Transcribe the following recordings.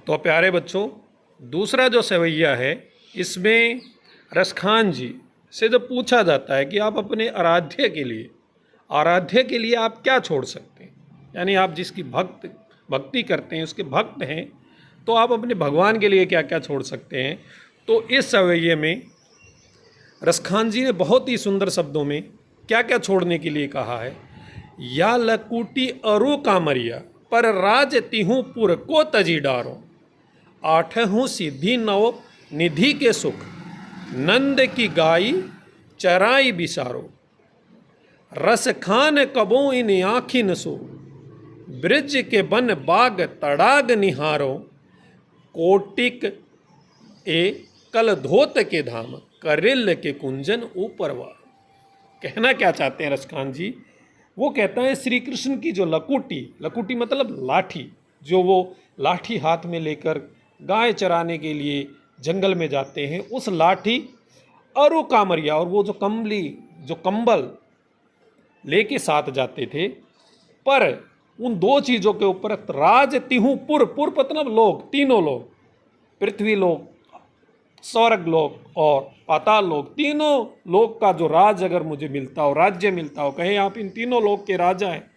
तो प्यारे बच्चों, दूसरा जो सवैया है, इसमें रसखान जी से जब पूछा जाता है कि आप अपने आराध्य के लिए आप क्या छोड़ सकते हैं, यानी आप जिसकी भक्ति करते हैं, उसके भक्त हैं, तो आप अपने भगवान के लिए क्या क्या छोड़ सकते हैं। तो इस सवैये में रसखान जी ने बहुत ही सुंदर शब्दों में क्या क्या छोड़ने के लिए कहा है। या लकुटी अरु कामरिया पर राज तिहूँ पुर को तजी डारो, आठहूँ सिद्धि नव निधि के सुख, नंद की गाई चराई बिसारो, रस खान कबो इन आँखिन सो, ब्रिज के बन बाग तड़ाग निहारो, कोटिक ए कल धोत के धाम, करिल के कुंजन ऊपरवार। कहना क्या चाहते हैं रसखान जी? वो कहता है श्री कृष्ण की जो लकुटी मतलब लाठी, जो वो लाठी हाथ में लेकर गाय चराने के लिए जंगल में जाते हैं, उस लाठी अरु कामरिया, और वो जो कंबल लेके साथ जाते थे, पर उन दो चीज़ों के ऊपर राज तिहूँ पुर मतलब लोग, तीनों लोग, पृथ्वी लोक, स्वर्ग लोक और पाताल लोक, तीनों लोक का जो राज अगर मुझे मिलता हो, राज्य मिलता हो, कहें आप इन तीनों लोक के राजा हैं,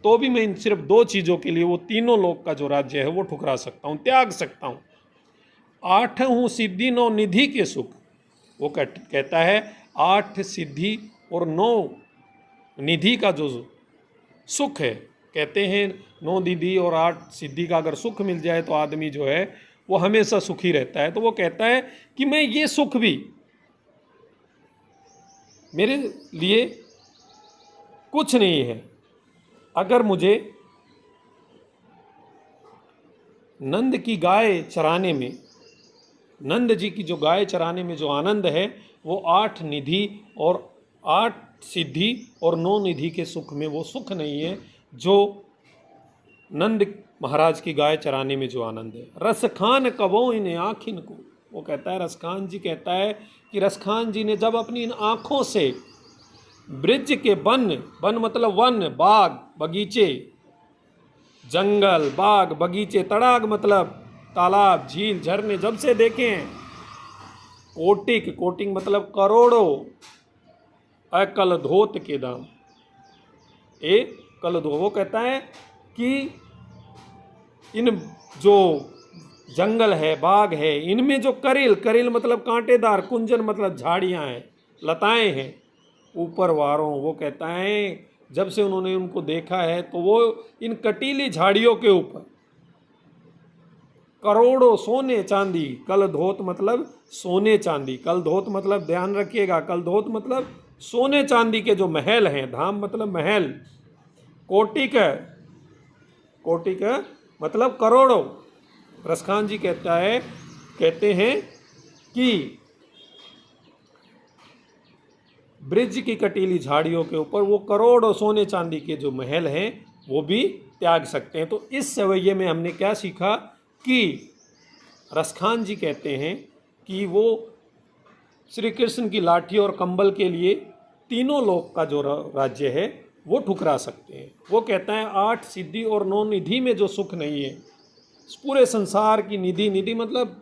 तो भी मैं इन सिर्फ दो चीज़ों के लिए वो तीनों लोक का जो राज्य है वो ठुकरा सकता हूँ, त्याग सकता हूँ। आठहूँ सिद्धि नौ निधि के सुख, वो कहता है 8 सिद्धि और 9 निधि का जो सुख है, कहते हैं 9 निधि और 8 सिद्धि का अगर सुख मिल जाए तो आदमी जो है वो हमेशा सुखी रहता है। तो वो कहता है कि मैं ये सुख भी मेरे लिए कुछ नहीं है, अगर मुझे नंद की गाय चराने में, नंद जी की जो गाय चराने में जो आनंद है, वो 8 निधि और 8 सिद्धि और 9 निधि के सुख में वो सुख नहीं है जो नंद महाराज की गाय चराने में जो आनंद है। रसखान कबो इन आँखिन को, वो कहता है, रसखान जी कहता है कि रसखान जी ने जब अपनी इन आँखों से ब्रिज के बन मतलब वन, बाग बगीचे, जंगल बाग बगीचे, तड़ाग मतलब तालाब झील झरने जब से देखे हैं, कोटिक मतलब करोड़ों, अकल धोत के दाम, एक कल धो, वो कहता है कि इन जो जंगल है, बाग है, इनमें जो करेल मतलब कांटेदार, कुंजन मतलब झाड़ियाँ हैं, लताएं हैं, ऊपर वारों, वो कहता है जब से उन्होंने उनको देखा है तो वो इन कटीली झाड़ियों के ऊपर करोड़ों सोने चांदी, कल धोत मतलब सोने चांदी, कल धोत मतलब ध्यान रखिएगा, कल धोत मतलब सोने चांदी के जो महल हैं, धाम मतलब महल, कोटिक मतलब करोड़ों। रसखान जी कहते हैं कि ब्रिज की कटीली झाड़ियों के ऊपर वो करोड़ों सोने चांदी के जो महल हैं वो भी त्याग सकते हैं। तो इस सवैये में हमने क्या सीखा कि रसखान जी कहते हैं कि वो श्री कृष्ण की लाठी और कंबल के लिए तीनों लोक का जो राज्य है वो ठुकरा सकते हैं। वो कहता है 8 सिद्धि और 9 निधि में जो सुख नहीं है, पूरे संसार की निधि मतलब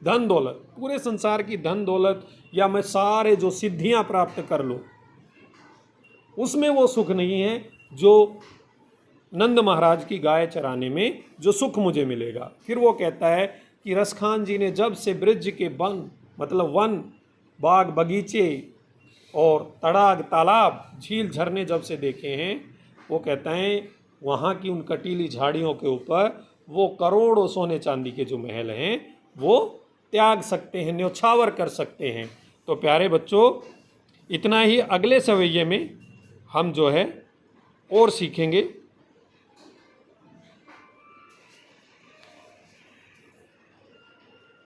धन दौलत, पूरे संसार की धन दौलत या मैं सारे जो सिद्धियां प्राप्त कर लूँ, उसमें वो सुख नहीं है जो नंद महाराज की गाय चराने में जो सुख मुझे मिलेगा। फिर वो कहता है कि रसखान जी ने जब से ब्रिज के मतलब वन, बाग बगीचे और तड़ाग तालाब झील झरने जब से देखे हैं, वो कहता है वहाँ की उन कटीली झाड़ियों के ऊपर वो करोड़ों सोने चांदी के जो महल हैं वो त्याग सकते हैं, न्योछावर कर सकते हैं। तो प्यारे बच्चों, इतना ही। अगले सवैये में हम जो है और सीखेंगे।